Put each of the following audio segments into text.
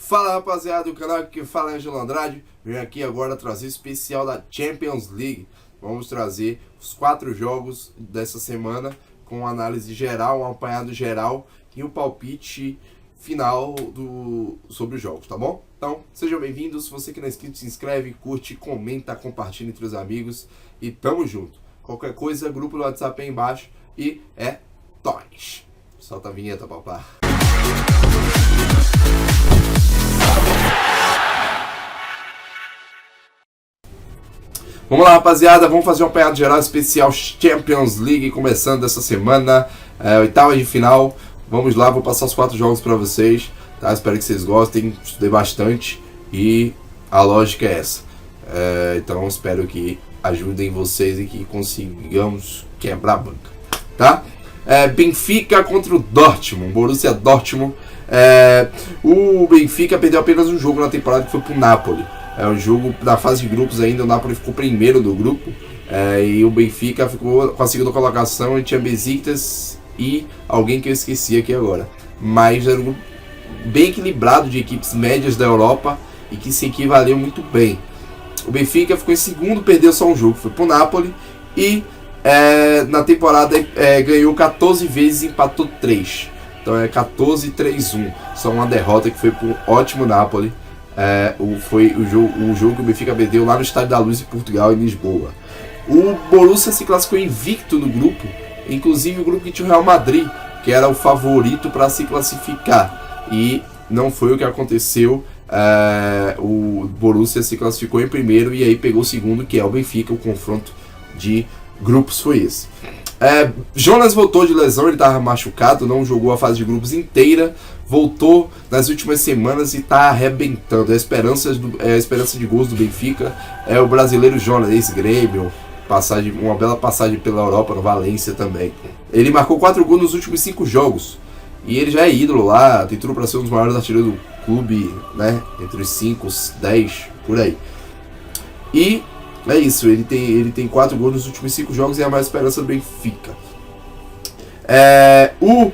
Fala rapaziada, o canal que fala é Angelo Andrade. Venho aqui agora trazer o especial da Champions League. Vamos trazer os 4 jogos dessa semana com análise geral, um apanhado geral e o palpite final sobre os jogos, tá bom? Então, sejam bem-vindos. Se você que não é inscrito, se inscreve, curte, comenta, compartilha entre os amigos e tamo junto. Qualquer coisa, grupo do WhatsApp aí embaixo e é nóis. Solta a vinheta, papá. Vamos lá, rapaziada, vamos fazer um apanhado geral especial Champions League, começando essa semana, oitava de final. Vamos lá, vou passar os 4 jogos para vocês, tá? Espero que vocês gostem, estudei bastante e a lógica é essa. Então espero que ajudem vocês e que consigamos quebrar a banca, tá? Benfica contra o Dortmund, Borussia Dortmund. O Benfica perdeu apenas um jogo na temporada, que foi pro Napoli. O jogo da fase de grupos ainda, o Napoli ficou primeiro do grupo, e o Benfica ficou com a segunda colocação, e tinha Besiktas e alguém que eu esqueci aqui agora. Mas era um grupo bem equilibrado de equipes médias da Europa e que se equivaleu muito bem. O Benfica ficou em segundo, perdeu só um jogo, foi pro Napoli e na temporada ganhou 14 vezes e empatou 3. Então é 14-3-1, só uma derrota que foi pro ótimo Napoli. Foi o jogo que o Benfica perdeu lá no Estádio da Luz em Portugal, em Lisboa. O Borussia se classificou invicto no grupo, inclusive o grupo que tinha o Real Madrid, que era o favorito para se classificar, e não foi o que aconteceu. O Borussia se classificou em primeiro e aí pegou o segundo, que é o Benfica. O confronto de grupos foi esse. Jonas voltou de lesão, ele estava machucado, não jogou a fase de grupos inteira, voltou nas últimas semanas e está arrebentando. A esperança de gols do Benfica é o brasileiro Jonas, ex-Grêmio, uma bela passagem pela Europa, no Valência também. Ele marcou 4 gols nos últimos 5 jogos e ele já é ídolo lá, tem tudo para ser um dos maiores artilheiros do clube, né? Entre os 5, os 10, por aí. E é isso, ele tem 4 gols nos últimos 5 jogos e é a maior esperança do Benfica. O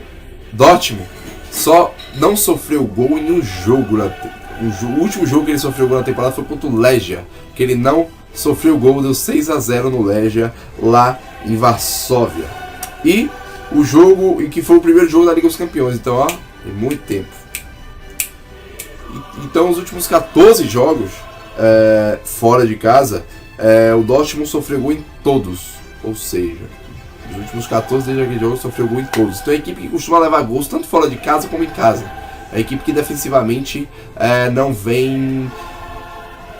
Dortmund só não sofreu gol em um jogo. O último jogo que ele sofreu gol na temporada foi contra o Legia, que ele não sofreu gol, deu 6-0 no Legia, lá em Varsóvia. E o jogo, que foi o primeiro jogo da Liga dos Campeões, então ó, tem muito tempo. Então os últimos 14 jogos fora de casa, o Dortmund sofreu gol em todos, ou seja, nos últimos 14 desde aquele jogo sofreu gol em todos. Então é a equipe que costuma levar gols tanto fora de casa como em casa. É a equipe que defensivamente não vem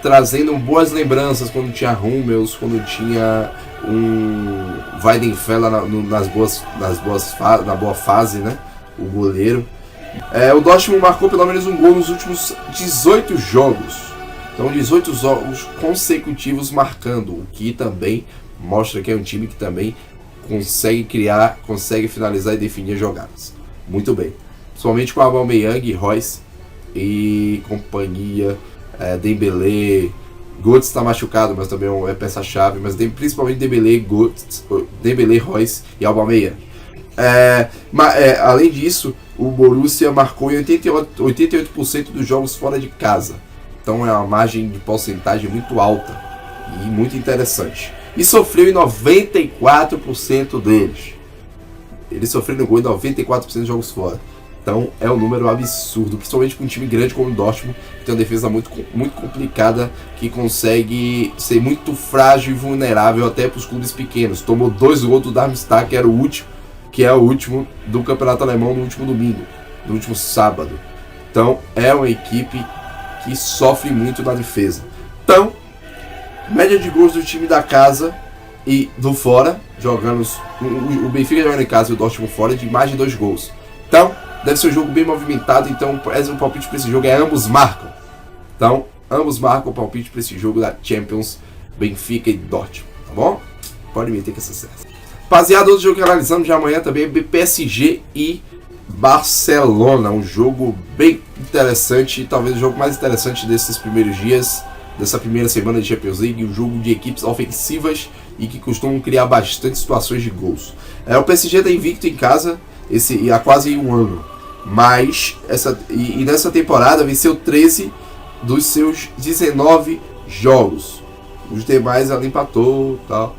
trazendo boas lembranças, quando tinha Hummels, quando tinha um Weidenfeller na boa fase, né? O goleiro. O Dortmund marcou pelo menos um gol nos últimos 18 jogos. Então 18 jogos consecutivos marcando, o que também mostra que é um time que também consegue criar, consegue finalizar e definir jogadas. Muito bem. Principalmente com Aubameyang, Reus e companhia, Dembélé. Götze está machucado, mas também é peça-chave, mas principalmente Dembélé, Reus e Aubameyang. Além disso, o Borussia marcou em 88% dos jogos fora de casa. Então é uma margem de porcentagem muito alta e muito interessante. E sofreu em 94% deles. Ele sofreu no gol em 94% dos jogos fora. Então é um número absurdo, principalmente com um time grande como o Dortmund, que tem uma defesa muito complicada, que consegue ser muito frágil e vulnerável até para os clubes pequenos. Tomou 2 gols do Darmstadt, que é o último do campeonato alemão, no último domingo, no último sábado. Então é uma equipe que sofre muito na defesa. Então, média de gols do time da casa e do fora, jogando o Benfica jogando em casa e o Dortmund fora, de mais de 2 gols. Então, deve ser um jogo bem movimentado. Então, o palpite para esse jogo é ambos marcam. Então, ambos marcam o palpite para esse jogo da Champions, Benfica e Dortmund, tá bom? Pode meter que é sucesso. Rapaziada, outro jogo que analisamos de amanhã também é PSG e Barcelona, um jogo bem interessante, talvez o jogo mais interessante desses primeiros dias, dessa primeira semana de Champions League, um jogo de equipes ofensivas e que costumam criar bastante situações de gols. O PSG está invicto em casa há quase um ano. Mas nessa temporada venceu 13 dos seus 19 jogos. Os demais ela empatou e tal,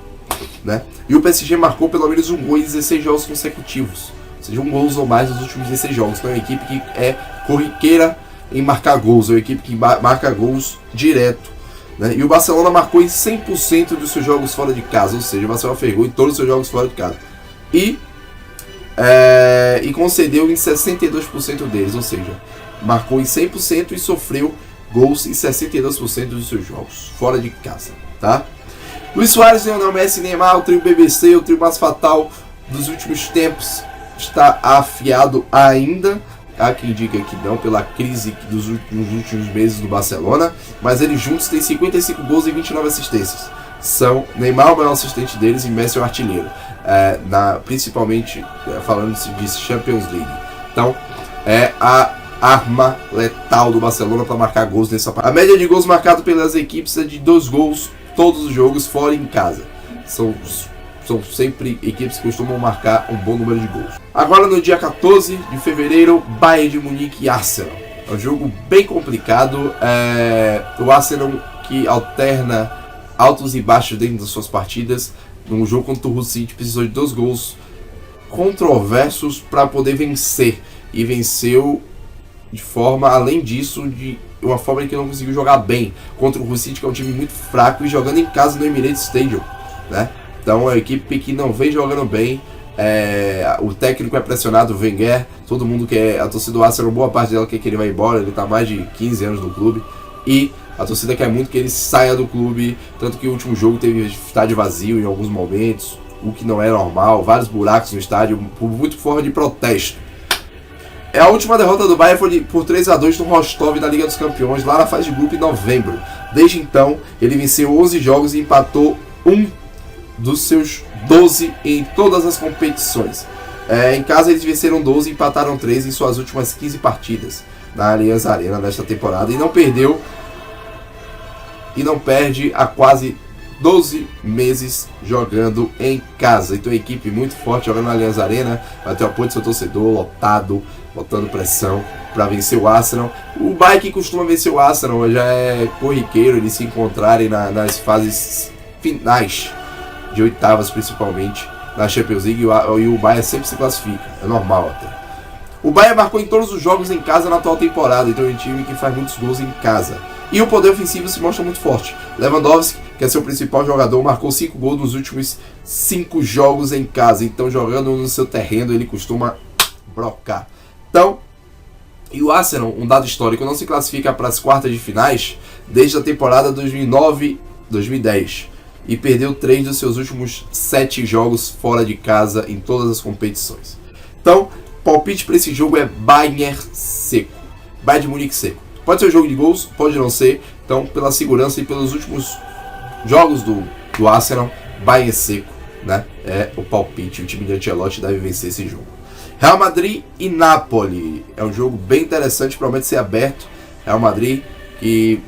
né? E o PSG marcou pelo menos um gol em 16 jogos consecutivos. Ou seja, um gol ou mais nos últimos 16 jogos. Então é uma equipe que é corriqueira em marcar gols. É uma equipe que marca gols direto, né? E o Barcelona marcou em 100% dos seus jogos fora de casa. Ou seja, o Barcelona fez gol em todos os seus jogos fora de casa. E concedeu em 62% deles. Ou seja, marcou em 100% e sofreu gols em 62% dos seus jogos fora de casa, tá? Luis Suárez, Lionel Messi, Neymar, o trio BBC, o trio mais fatal dos últimos tempos, está afiado ainda. Há quem diga que não, pela crise dos últimos meses do Barcelona, mas eles juntos têm 55 gols e 29 assistências. São Neymar o maior assistente deles e Messi o artilheiro, principalmente falando de Champions League. Então é a arma letal do Barcelona para marcar gols nessa partida. A média de gols marcado pelas equipes é de 2 gols todos os jogos fora e em casa. São sempre equipes que costumam marcar um bom número de gols. Agora no dia 14 de fevereiro, Bayern de Munique e Arsenal. É um jogo bem complicado. O Arsenal que alterna altos e baixos dentro das suas partidas. Num jogo contra o Hull City precisou de 2 gols controversos para poder vencer. E venceu de forma, além disso, de uma forma em que não conseguiu jogar bem contra o Hull City, que é um time muito fraco, e jogando em casa no Emirates Stadium, né? Então é uma equipe que não vem jogando bem. O técnico é pressionado, o Wenger, todo mundo quer, a torcida do Arsenal, boa parte dela quer que ele vá embora, ele está há mais de 15 anos no clube, e a torcida quer muito que ele saia do clube, tanto que o último jogo teve estádio vazio em alguns momentos, o que não é normal, vários buracos no estádio, por muito forma de protesto. A última derrota do Bayern foi por 3-2 no Rostov na Liga dos Campeões, lá na fase de grupo em novembro. Desde então, ele venceu 11 jogos e empatou 1 dos seus 12 em todas as competições. Em casa eles venceram 12 e empataram 3 em suas últimas 15 partidas na Allianz Arena nesta temporada. E não perde há quase 12 meses jogando em casa. Então a equipe muito forte jogando na Allianz Arena, vai ter o apoio do seu torcedor lotado, botando pressão para vencer o Arsenal. O Bayern que costuma vencer o Arsenal já é corriqueiro eles se encontrarem nas fases finais de oitavas, principalmente na Champions League, e o Bayern sempre se classifica, é normal até. O Bayern marcou em todos os jogos em casa na atual temporada, então é um time que faz muitos gols em casa. E o poder ofensivo se mostra muito forte. Lewandowski, que é seu principal jogador, marcou 5 gols nos últimos 5 jogos em casa. Então, jogando no seu terreno, ele costuma brocar. Então, e o Arsenal, um dado histórico, não se classifica para as quartas de finais desde a temporada 2009-2010. E perdeu 3 dos seus últimos 7 jogos fora de casa em todas as competições. Então, palpite para esse jogo é Bayern seco. Bayern de Munique seco. Pode ser um jogo de gols, pode não ser. Então, pela segurança e pelos últimos jogos do Arsenal, Bayern seco, né? É o palpite. O time de Ancelotti deve vencer esse jogo. Real Madrid e Napoli. É um jogo bem interessante, promete ser aberto. Real Madrid, que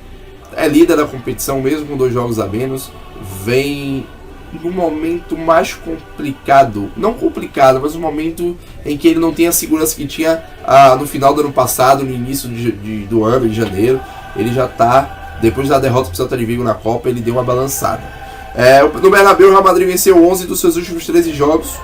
é líder da competição, mesmo com 2 jogos a menos, vem num momento mais complicado. Não complicado, mas um momento em que ele não tem a segurança que tinha no final do ano passado, no início do ano, em janeiro. Ele já está, depois da derrota para o Celta de Vigo na Copa, ele deu uma balançada. No Bernabéu, o Real Madrid venceu 11 dos seus últimos 13 jogos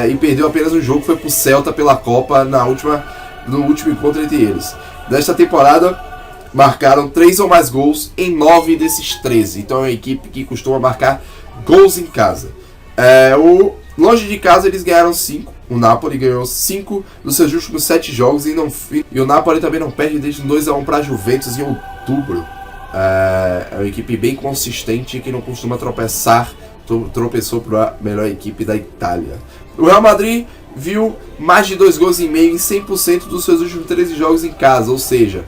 e perdeu apenas um jogo, que foi para o Celta pela Copa no último encontro entre eles. Nesta temporada, marcaram 3 ou mais gols em 9 desses 13. Então é uma equipe que costuma marcar gols em casa. Longe de casa eles ganharam 5. O Napoli ganhou 5 dos seus últimos 7 jogos e o Napoli também não perde desde 2-1 para a Juventus em outubro. É uma equipe bem consistente que não costuma tropeçar. Tropeçou para a melhor equipe da Itália. O Real Madrid viu mais de 2 gols e meio em 100% dos seus últimos 13 jogos em casa, ou seja,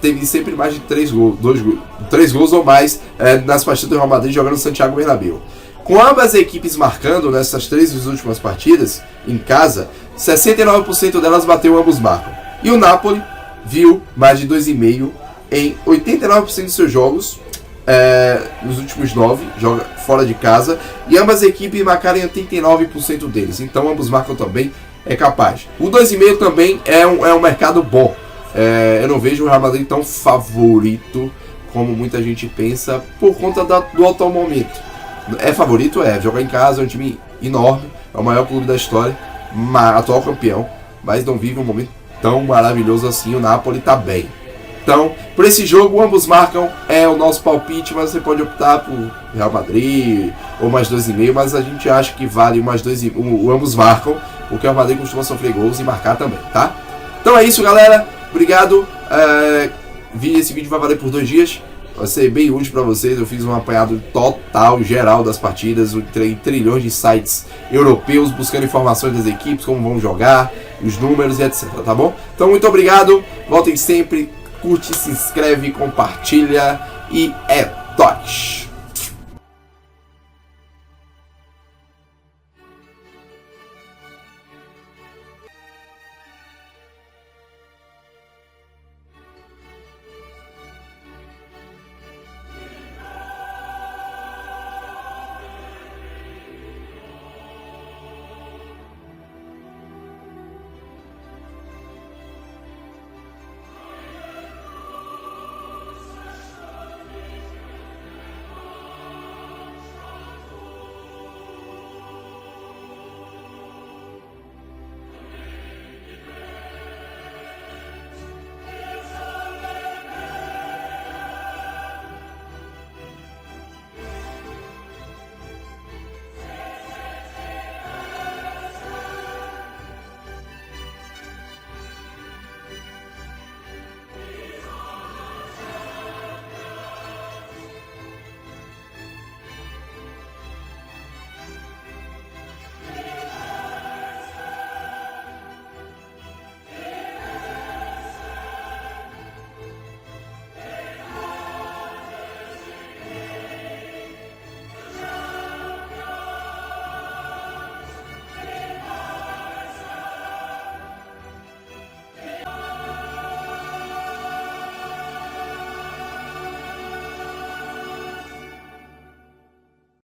teve sempre mais de 3 gols ou mais nas partidas do Real Madrid jogando no Santiago Bernabéu. Com ambas as equipes marcando nessas 3 últimas partidas em casa, 69% delas bateu, ambos marcam. E o Napoli viu mais de 2,5 em 89% dos seus jogos, nos últimos 9, joga fora de casa, e ambas as equipes marcaram em 89% deles. Então ambos marcam também é capaz. O 2,5 também é um mercado bom. Eu não vejo o Real Madrid tão favorito como muita gente pensa por conta do atual momento. É favorito? Jogar em casa, é um time enorme, é o maior clube da história, atual campeão, mas não vive um momento tão maravilhoso assim. O Napoli tá bem. Então, por esse jogo, ambos marcam, é o nosso palpite, mas você pode optar por Real Madrid ou mais 2,5, mas a gente acha que vale o mais 2,5, o ambos marcam, porque o Real Madrid costuma sofrer gols e marcar também, tá? Então é isso, galera. Obrigado. Esse vídeo vai valer por 2 dias. Vai ser bem útil para vocês. Eu fiz um apanhado total, geral das partidas. Eu entrei em trilhões de sites europeus buscando informações das equipes, como vão jogar, os números e etc, tá bom? Então, muito obrigado. Voltem sempre. Curte, se inscreve, compartilha e é nóis!